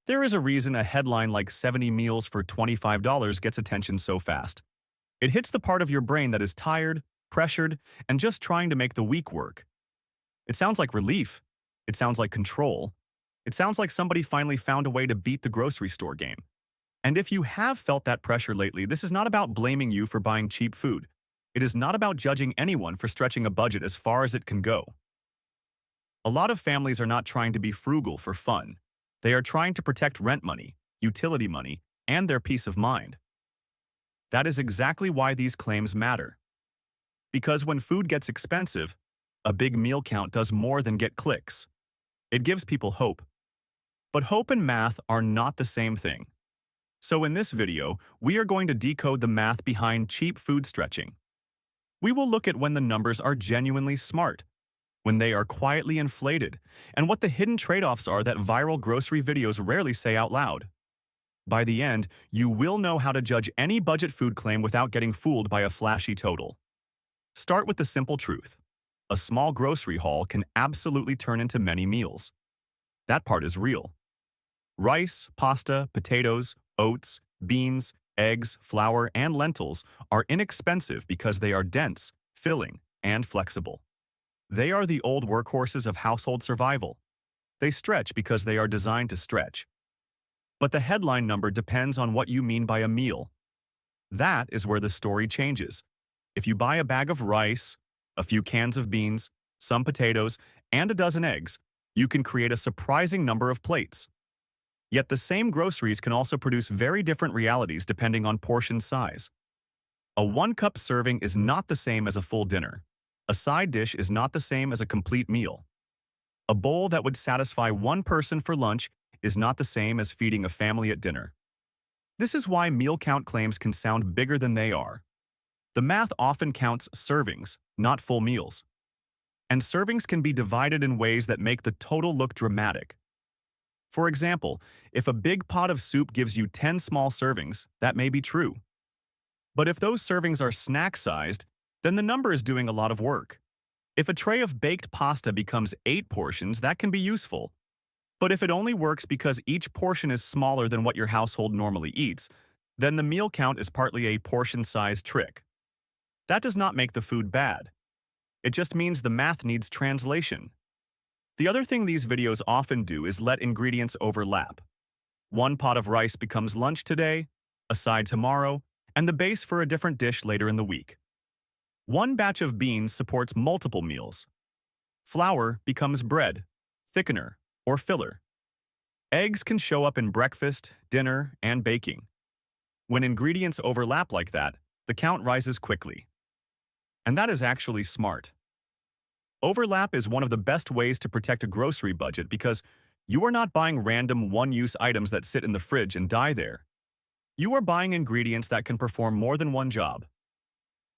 There is a reason a headline like 70 meals for $25 gets attention so fast. It hits the part of your brain that is tired, pressured, and just trying to make the week work. It sounds like relief. It sounds like control. It sounds like somebody finally found a way to beat the grocery store game. And if you have felt that pressure lately, this is not about blaming you for buying cheap food. It is not about judging anyone for stretching a budget as far as it can go. A lot of families are not trying to be frugal for fun. They are trying to protect rent money, utility money, and their peace of mind. That is exactly why these claims matter. Because when food gets expensive, a big meal count does more than get clicks. It gives people hope. But hope and math are not the same thing. So in this video, we are going to decode the math behind cheap food stretching. We will look at when the numbers are genuinely smart, when they are quietly inflated, and what the hidden trade-offs are that viral grocery videos rarely say out loud. By the end, you will know how to judge any budget food claim without getting fooled by a flashy total. Start with the simple truth. A small grocery haul can absolutely turn into many meals. That part is real. Rice, pasta, potatoes, oats, beans, eggs, flour, and lentils are inexpensive because they are dense, filling, and flexible. They are the old workhorses of household survival. They stretch because they are designed to stretch. But the headline number depends on what you mean by a meal. That is where the story changes. If you buy a bag of rice, a few cans of beans, some potatoes, and a dozen eggs, you can create a surprising number of plates. Yet the same groceries can also produce very different realities depending on portion size. A 1-cup serving is not the same as a full dinner. A side dish is not the same as a complete meal. A bowl that would satisfy one person for lunch is not the same as feeding a family at dinner. This is why meal count claims can sound bigger than they are. The math often counts servings, not full meals. And servings can be divided in ways that make the total look dramatic. For example, if a big pot of soup gives you 10 small servings, that may be true. But if those servings are snack-sized, then the number is doing a lot of work. If a tray of baked pasta becomes 8 portions, that can be useful. But if it only works because each portion is smaller than what your household normally eats, then the meal count is partly a portion-size trick. That does not make the food bad. It just means the math needs translation. The other thing these videos often do is let ingredients overlap. One pot of rice becomes lunch today, a side tomorrow, and the base for a different dish later in the week. One batch of beans supports multiple meals. Flour becomes bread, thickener, or filler. Eggs can show up in breakfast, dinner, and baking. When ingredients overlap like that, the count rises quickly. And that is actually smart. Overlap is one of the best ways to protect a grocery budget because you are not buying random one-use items that sit in the fridge and die there. You are buying ingredients that can perform more than one job.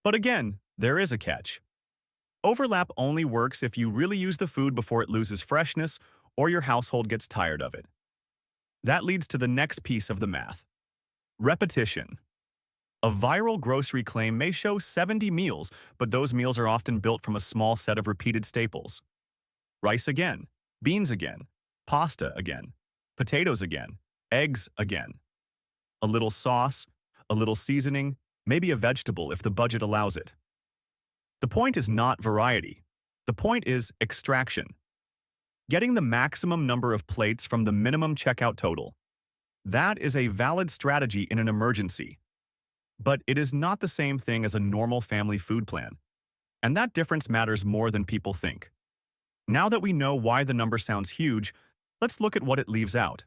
But again, there is a catch. Overlap only works if you really use the food before it loses freshness or your household gets tired of it. That leads to the next piece of the math. Repetition. A viral grocery claim may show 70 meals, but those meals are often built from a small set of repeated staples. Rice again, beans again, pasta again, potatoes again, eggs again. A little sauce, a little seasoning, maybe a vegetable if the budget allows it. The point is not variety. The point is extraction. Getting the maximum number of plates from the minimum checkout total. That is a valid strategy in an emergency. But it is not the same thing as a normal family food plan. And that difference matters more than people think. Now that we know why the number sounds huge, let's look at what it leaves out.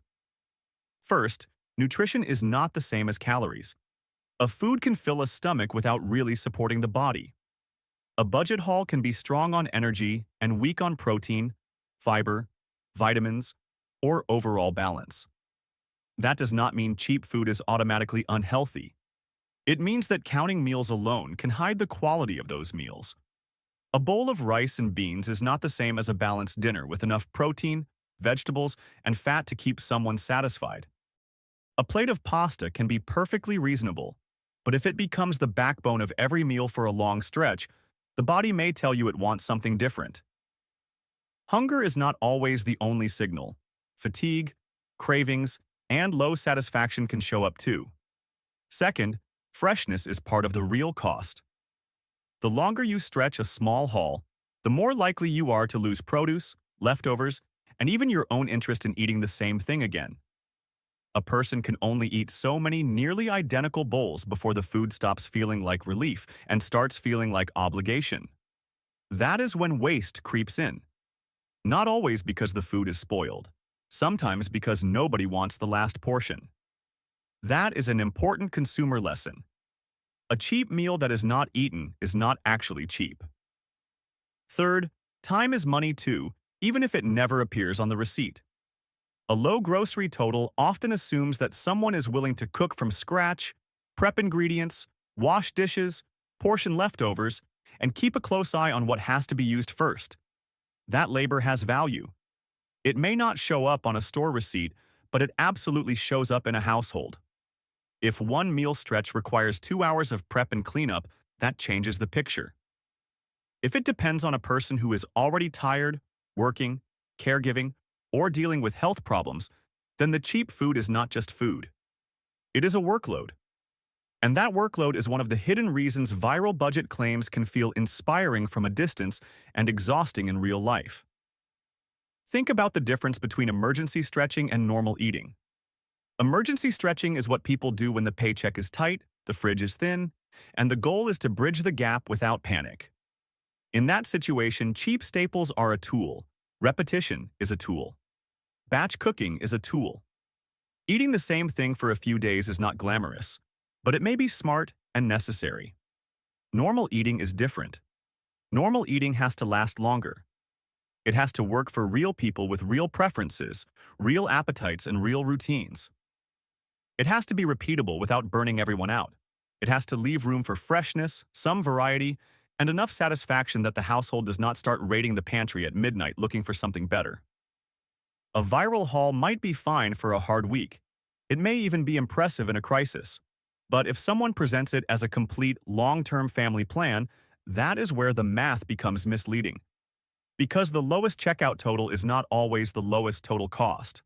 First, nutrition is not the same as calories. A food can fill a stomach without really supporting the body. A budget haul can be strong on energy and weak on protein, fiber, vitamins, or overall balance. That does not mean cheap food is automatically unhealthy. It means that counting meals alone can hide the quality of those meals. A bowl of rice and beans is not the same as a balanced dinner with enough protein, vegetables, and fat to keep someone satisfied. A plate of pasta can be perfectly reasonable, but if it becomes the backbone of every meal for a long stretch, the body may tell you it wants something different. Hunger is not always the only signal. Fatigue, cravings, And low satisfaction can show up too. Second, freshness is part of the real cost. The longer you stretch a small haul, the more likely you are to lose produce, leftovers, and even your own interest in eating the same thing again. A person can only eat so many nearly identical bowls before the food stops feeling like relief and starts feeling like obligation. That is when waste creeps in. Not always because the food is spoiled, sometimes because nobody wants the last portion. That is an important consumer lesson. A cheap meal that is not eaten is not actually cheap. Third, time is money too, even if it never appears on the receipt. A low grocery total often assumes that someone is willing to cook from scratch, prep ingredients, wash dishes, portion leftovers, and keep a close eye on what has to be used first. That labor has value. It may not show up on a store receipt, but it absolutely shows up in a household. If one meal stretch requires 2 hours of prep and cleanup, that changes the picture. If it depends on a person who is already tired, working, caregiving, or dealing with health problems, then the cheap food is not just food. It is a workload. And that workload is one of the hidden reasons viral budget claims can feel inspiring from a distance and exhausting in real life. Think about the difference between emergency stretching and normal eating. Emergency stretching is what people do when the paycheck is tight, the fridge is thin, and the goal is to bridge the gap without panic. In that situation, cheap staples are a tool. Repetition is a tool. Batch cooking is a tool. Eating the same thing for a few days is not glamorous, but it may be smart and necessary. Normal eating is different. Normal eating has to last longer. It has to work for real people with real preferences, real appetites, and real routines. It has to be repeatable without burning everyone out. It has to leave room for freshness, some variety, and enough satisfaction that the household does not start raiding the pantry at midnight looking for something better. A viral haul might be fine for a hard week. It may even be impressive in a crisis. But if someone presents it as a complete, long-term family plan, that is where the math becomes misleading. Because the lowest checkout total is not always the lowest total cost.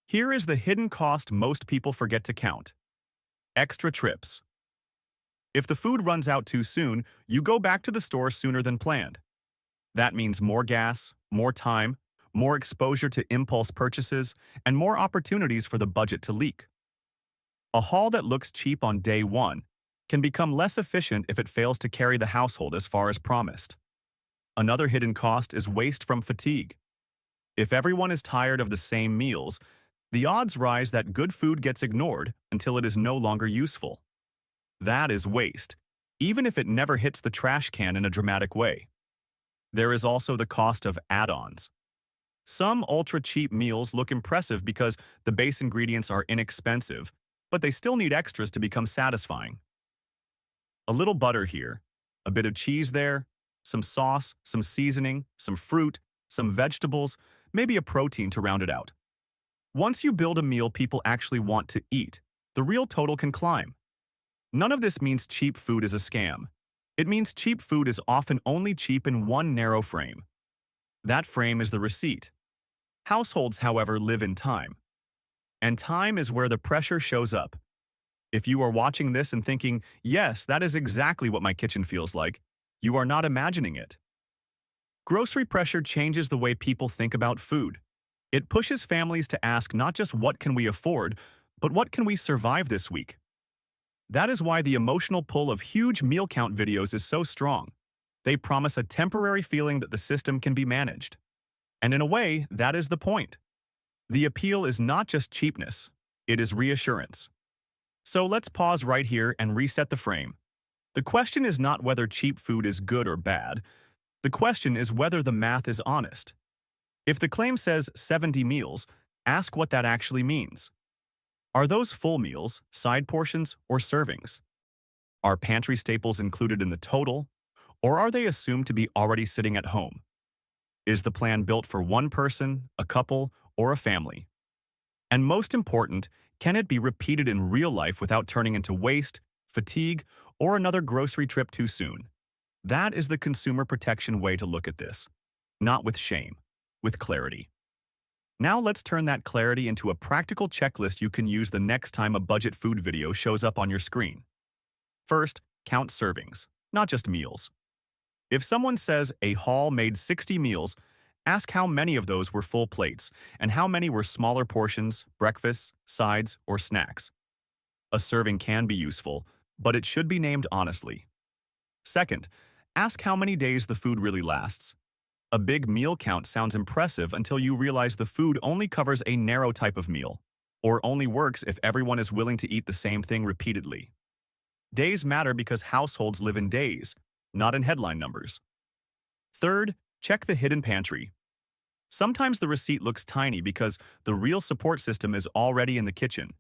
Here is the hidden cost most people forget to count. Extra trips. If the food runs out too soon, you go back to the store sooner than planned. That means more gas, more time, more exposure to impulse purchases, and more opportunities for the budget to leak. A haul that looks cheap on day one can become less efficient if it fails to carry the household as far as promised. Another hidden cost is waste from fatigue. If everyone is tired of the same meals, the odds rise that good food gets ignored until it is no longer useful. That is waste, even if it never hits the trash can in a dramatic way. There is also the cost of add-ons. Some ultra-cheap meals look impressive because the base ingredients are inexpensive, but they still need extras to become satisfying. A little butter here, a bit of cheese there, some sauce, some seasoning, some fruit, some vegetables, maybe a protein to round it out. Once you build a meal people actually want to eat, the real total can climb. None of this means cheap food is a scam. It means cheap food is often only cheap in one narrow frame. That frame is the receipt. Households, however, live in time. And time is where the pressure shows up. If you are watching this and thinking, yes, that is exactly what my kitchen feels like, you are not imagining it. Grocery pressure changes the way people think about food. It pushes families to ask not just what can we afford, but what can we survive this week? That is why the emotional pull of huge meal count videos is so strong. They promise a temporary feeling that the system can be managed. And in a way, that is the point. The appeal is not just cheapness, it is reassurance. So let's pause right here and reset the frame. The question is not whether cheap food is good or bad. The question is whether the math is honest. If the claim says 70 meals, ask what that actually means. Are those full meals, side portions, or servings? Are pantry staples included in the total, or are they assumed to be already sitting at home? Is the plan built for one person, a couple, or a family? And most important, can it be repeated in real life without turning into waste, fatigue, or another grocery trip too soon? That is the consumer protection way to look at this. Not with shame, with clarity. Now let's turn that clarity into a practical checklist you can use the next time a budget food video shows up on your screen. First, count servings, not just meals. If someone says a haul made 60 meals, ask how many of those were full plates and how many were smaller portions, breakfasts, sides, or snacks. A serving can be useful, but it should be named honestly. Second, ask how many days the food really lasts. A big meal count sounds impressive until you realize the food only covers a narrow type of meal, or only works if everyone is willing to eat the same thing repeatedly. Days matter because households live in days, not in headline numbers. Third, check the hidden pantry. Sometimes the receipt looks tiny because the real support system is already in the kitchen.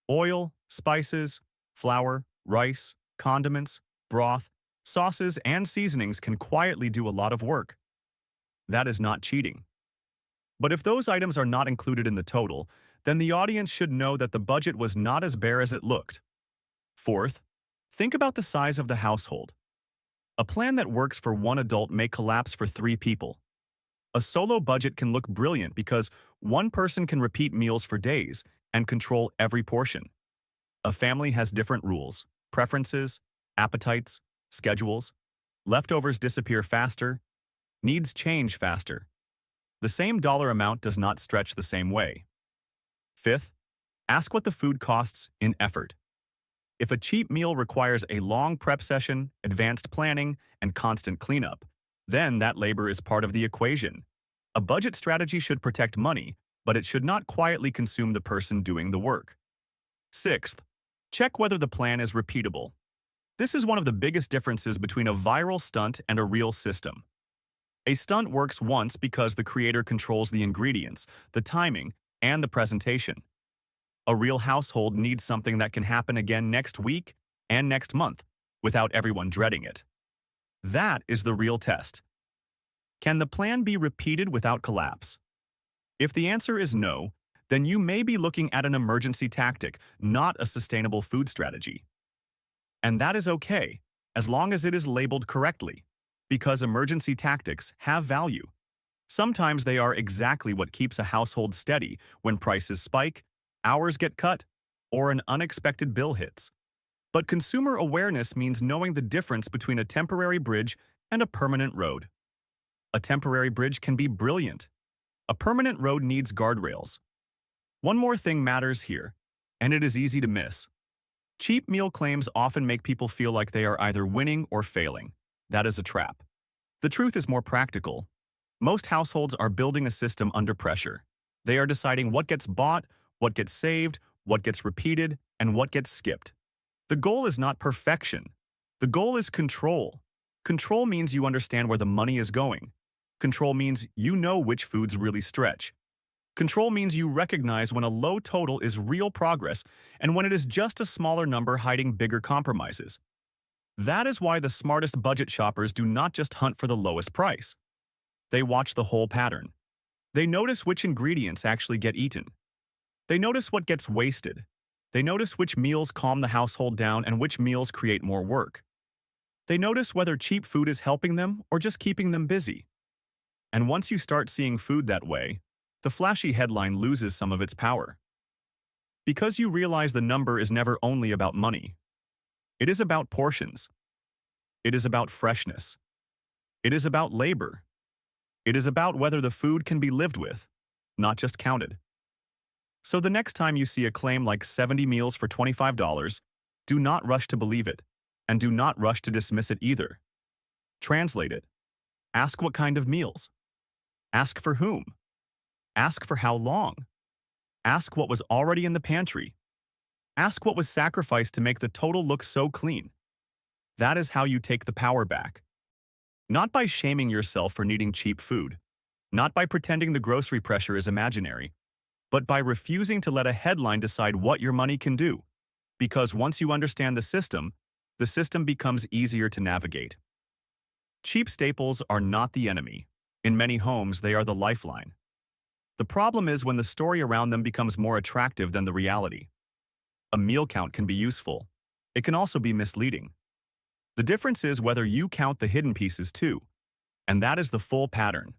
Oil, spices, flour, rice, condiments, broth, sauces, and seasonings can quietly do a lot of work. That is not cheating. But if those items are not included in the total, then the audience should know that the budget was not as bare as it looked. Fourth, think about the size of the household. A plan that works for one adult may collapse for 3 people. A solo budget can look brilliant because one person can repeat meals for days and control every portion. A family has different rules, preferences, appetites, schedules. Leftovers disappear faster. Needs change faster. The same dollar amount does not stretch the same way. Fifth, ask what the food costs in effort. If a cheap meal requires a long prep session, advanced planning, and constant cleanup, then that labor is part of the equation. A budget strategy should protect money, but it should not quietly consume the person doing the work. Sixth, check whether the plan is repeatable. This is one of the biggest differences between a viral stunt and a real system. A stunt works once because the creator controls the ingredients, the timing, and the presentation. A real household needs something that can happen again next week and next month without everyone dreading it. That is the real test. Can the plan be repeated without collapse? If the answer is no, then you may be looking at an emergency tactic, not a sustainable food strategy. And that is okay, as long as it is labeled correctly, because emergency tactics have value. Sometimes they are exactly what keeps a household steady when prices spike, hours get cut, or an unexpected bill hits. But consumer awareness means knowing the difference between a temporary bridge and a permanent road. A temporary bridge can be brilliant. A permanent road needs guardrails. One more thing matters here, and it is easy to miss. Cheap meal claims often make people feel like they are either winning or failing. That is a trap. The truth is more practical. Most households are building a system under pressure. They are deciding what gets bought, what gets saved, what gets repeated, and what gets skipped. The goal is not perfection. The goal is control. Control means you understand where the money is going. Control means you know which foods really stretch. Control means you recognize when a low total is real progress and when it is just a smaller number hiding bigger compromises. That is why the smartest budget shoppers do not just hunt for the lowest price. They watch the whole pattern. They notice which ingredients actually get eaten. They notice what gets wasted. They notice which meals calm the household down and which meals create more work. They notice whether cheap food is helping them or just keeping them busy. And once you start seeing food that way, the flashy headline loses some of its power. Because you realize the number is never only about money. It is about portions. It is about freshness. It is about labor. It is about whether the food can be lived with, not just counted. So the next time you see a claim like 70 meals for $25, do not rush to believe it, and do not rush to dismiss it either. Translate it. Ask what kind of meals. Ask for whom. Ask for how long. Ask what was already in the pantry. Ask what was sacrificed to make the total look so clean. That is how you take the power back. Not by shaming yourself for needing cheap food, not by pretending the grocery pressure is imaginary, but by refusing to let a headline decide what your money can do. Because once you understand the system becomes easier to navigate. Cheap staples are not the enemy. In many homes, they are the lifeline. The problem is when the story around them becomes more attractive than the reality. A meal count can be useful. It can also be misleading. The difference is whether you count the hidden pieces too, and that is the full pattern.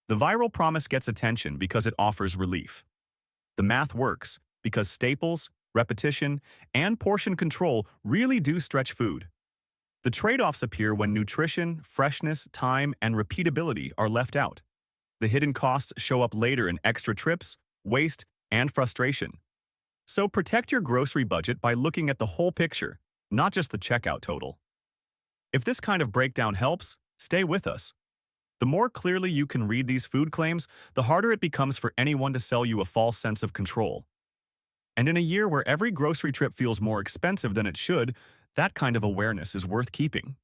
The viral promise gets attention because it offers relief. The math works because staples, repetition, and portion control really do stretch food. The trade-offs appear when nutrition, freshness, time, and repeatability are left out. The hidden costs show up later in extra trips, waste, and frustration. So protect your grocery budget by looking at the whole picture, not just the checkout total. If this kind of breakdown helps, stay with us. The more clearly you can read these food claims, the harder it becomes for anyone to sell you a false sense of control. And in a year where every grocery trip feels more expensive than it should, that kind of awareness is worth keeping.